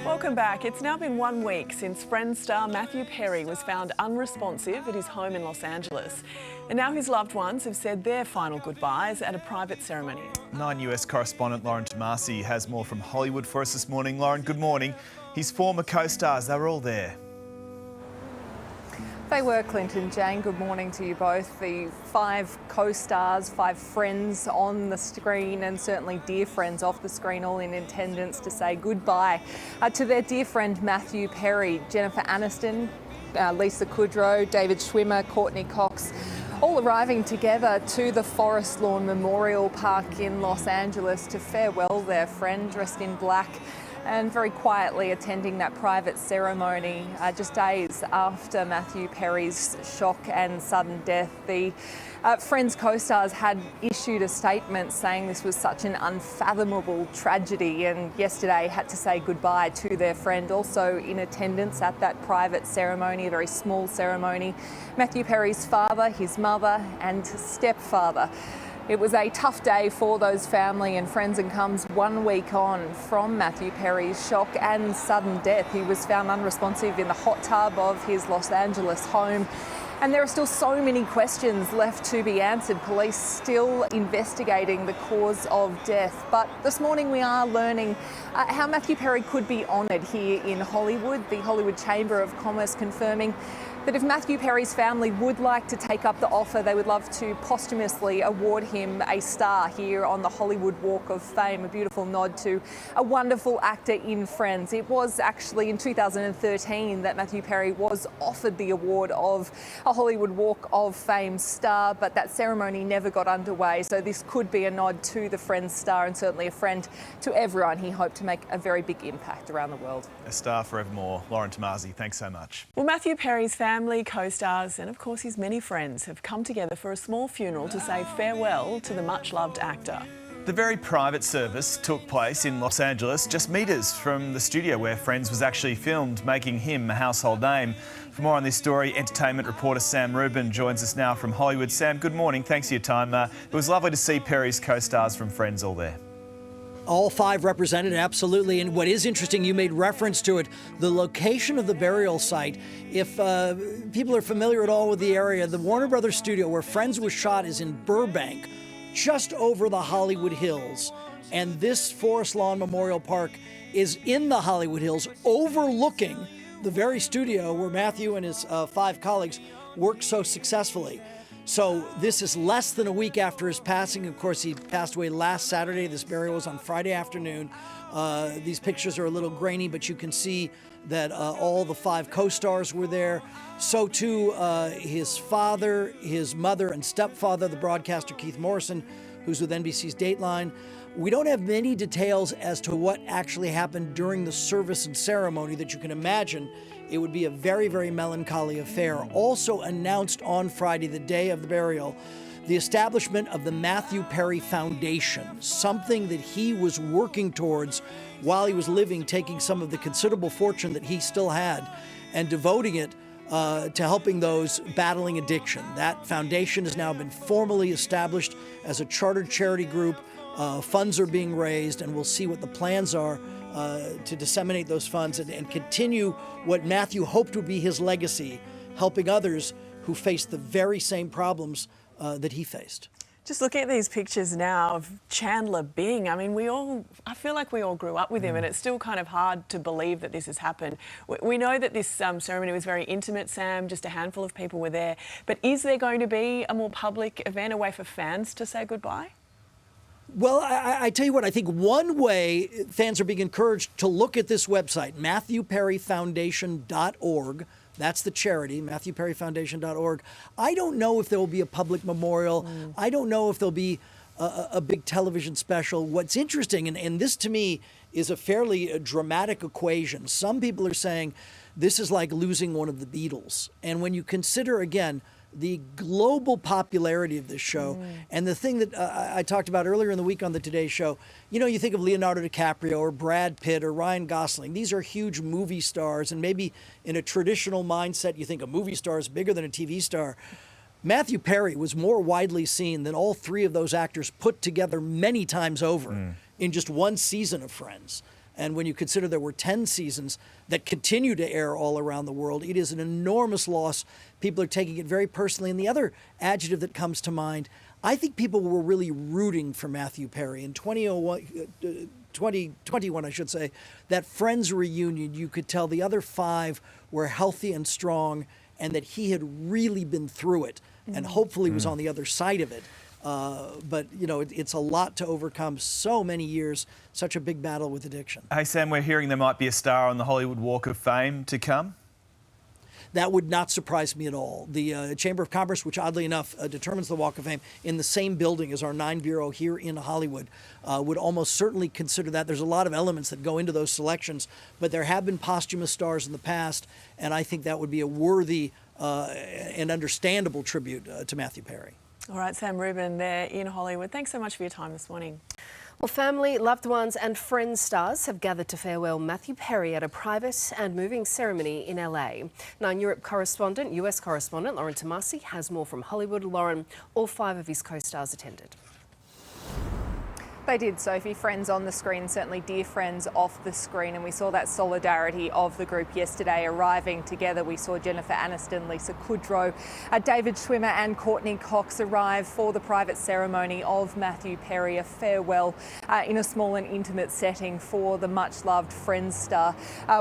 Welcome back. It's now been 1 week since Friends star Matthew Perry was found unresponsive at his home in Los Angeles. And now his loved ones have said their final goodbyes at a private ceremony. 9 US correspondent Lauren Tomasi has more from Hollywood for us this morning. Lauren, good morning. His former co-stars, they were all there. They were, Clinton. Jane, good morning to you both. The 5 co-stars, 5 friends on the screen, and certainly dear friends off the screen, all in attendance to say goodbye to their dear friend Matthew Perry. Jennifer Aniston, Lisa Kudrow, David Schwimmer, Courtney Cox, all arriving together to the Forest Lawn Memorial Park in Los Angeles to farewell their friend, dressed in black, and very quietly attending that private ceremony just days after Matthew Perry's shock and sudden death. The Friends co-stars had issued a statement saying this was such an unfathomable tragedy, and yesterday had to say goodbye to their friend. Also in attendance at that private ceremony, a very small ceremony, Matthew Perry's father, his mother and stepfather. It was a tough day for those family and friends, and comes 1 week on from Matthew Perry's shock and sudden death. He was found unresponsive in the hot tub of his Los Angeles home. And there are still so many questions left to be answered. Police still investigating the cause of death. But this morning we are learning how Matthew Perry could be honoured here in Hollywood. The Hollywood Chamber of Commerce confirming that if Matthew Perry's family would like to take up the offer, they would love to posthumously award him a star here on the Hollywood Walk of Fame, a beautiful nod to a wonderful actor in Friends. It was actually in 2013 that Matthew Perry was offered the award of a Hollywood Walk of Fame star, but that ceremony never got underway. So this could be a nod to the Friends star, and certainly a friend to everyone. He hoped to make a very big impact around the world. A star forevermore. Lauren Tomasi, thanks so much. Well, Matthew Perry's family, co-stars and of course his many friends have come together for a small funeral to say farewell to the much-loved actor. The very private service took place in Los Angeles, just metres from the studio where Friends was actually filmed, making him a household name. For more on this story, entertainment reporter Sam Rubin joins us now from Hollywood. Sam, good morning. Thanks for your time. It was lovely to see Perry's co-stars from Friends all there. All 5 represented, absolutely. And what is interesting, you made reference to it, the location of the burial site. If people are familiar at all with the area, the Warner Brothers studio where Friends was shot is in Burbank, just over the Hollywood Hills. And this Forest Lawn Memorial Park is in the Hollywood Hills, overlooking the very studio where Matthew and his 5 colleagues worked so successfully. So this is less than a week after his passing. Of course, he passed away last Saturday. This burial was on Friday afternoon. These pictures are a little grainy, but you can see that all the 5 co-stars were there. So too his father, his mother, and stepfather, the broadcaster Keith Morrison, who's with NBC's Dateline. We don't have many details as to what actually happened during the service and ceremony. That you can imagine it would be a very, very melancholy affair. Also announced on Friday, the day of the burial, the establishment of the Matthew Perry Foundation, something that he was working towards while he was living, taking some of the considerable fortune that he still had and devoting it to helping those battling addiction. That foundation has now been formally established as a chartered charity group. Funds are being raised, and we'll see what the plans are to disseminate those funds and continue what Matthew hoped would be his legacy, helping others who faced the very same problems that he faced. Just looking at these pictures now of Chandler Bing, I mean, I feel like we all grew up with him, and it's still kind of hard to believe that this has happened. We know that this ceremony was very intimate, Sam, just a handful of people were there, but is there going to be a more public event, a way for fans to say goodbye? Well, I tell you what, I think one way fans are being encouraged to look at this website, MatthewPerryFoundation.org. That's the charity, MatthewPerryFoundation.org. I don't know if there will be a public memorial. I don't know if there'll be a big television special. What's interesting, and this to me is a fairly dramatic equation. Some people are saying this is like losing one of the Beatles. And when you consider, again, the global popularity of this show, and the thing that I talked about earlier in the week on the Today Show, you know, you think of Leonardo DiCaprio or Brad Pitt or Ryan Gosling. These are huge movie stars, and maybe in a traditional mindset, you think a movie star is bigger than a TV star. Matthew Perry was more widely seen than all 3 of those actors put together many times over in just one season of Friends. And when you consider there were 10 seasons that continue to air all around the world, it is an enormous loss. People are taking it very personally. And the other adjective that comes to mind, I think people were really rooting for Matthew Perry. In 2021, I should say, that Friends reunion, you could tell the other 5 were healthy and strong and that he had really been through it and hopefully was on the other side of it. But, you know, it's a lot to overcome, so many years, such a big battle with addiction. Hey, Sam, we're hearing there might be a star on the Hollywood Walk of Fame to come. That would not surprise me at all. The Chamber of Commerce, which oddly enough determines the Walk of Fame in the same building as our 9 Bureau here in Hollywood, would almost certainly consider that. There's a lot of elements that go into those selections, but there have been posthumous stars in the past, and I think that would be a worthy and understandable tribute to Matthew Perry. All right, Sam Rubin there in Hollywood. Thanks so much for your time this morning. Well, family, loved ones and Friends stars have gathered to farewell Matthew Perry at a private and moving ceremony in LA. Nine US correspondent Lauren Tomasi has more from Hollywood. Lauren, all 5 of his co-stars attended. They did, Sophie. Friends on the screen, certainly dear friends off the screen, and we saw that solidarity of the group yesterday arriving together. We saw Jennifer Aniston, Lisa Kudrow, David Schwimmer and Courtney Cox arrive for the private ceremony of Matthew Perry, a farewell in a small and intimate setting for the much-loved Friends star.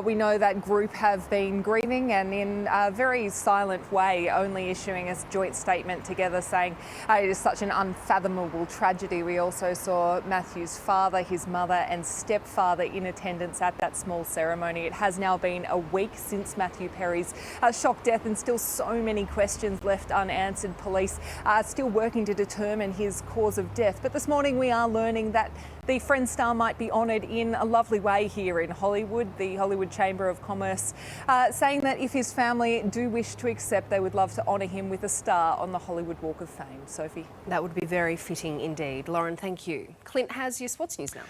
We know that group have been grieving and in a very silent way, only issuing a joint statement together saying it is such an unfathomable tragedy. We also saw Matthew's father, his mother and stepfather in attendance at that small ceremony. It has now been a week since Matthew Perry's shock death and still so many questions left unanswered. Police are still working to determine his cause of death. But this morning we are learning that the Friends star might be honoured in a lovely way here in Hollywood. The Hollywood Chamber of Commerce saying that if his family do wish to accept, they would love to honour him with a star on the Hollywood Walk of Fame. Sophie? That would be very fitting indeed. Lauren, thank you. Clint has your sports news now.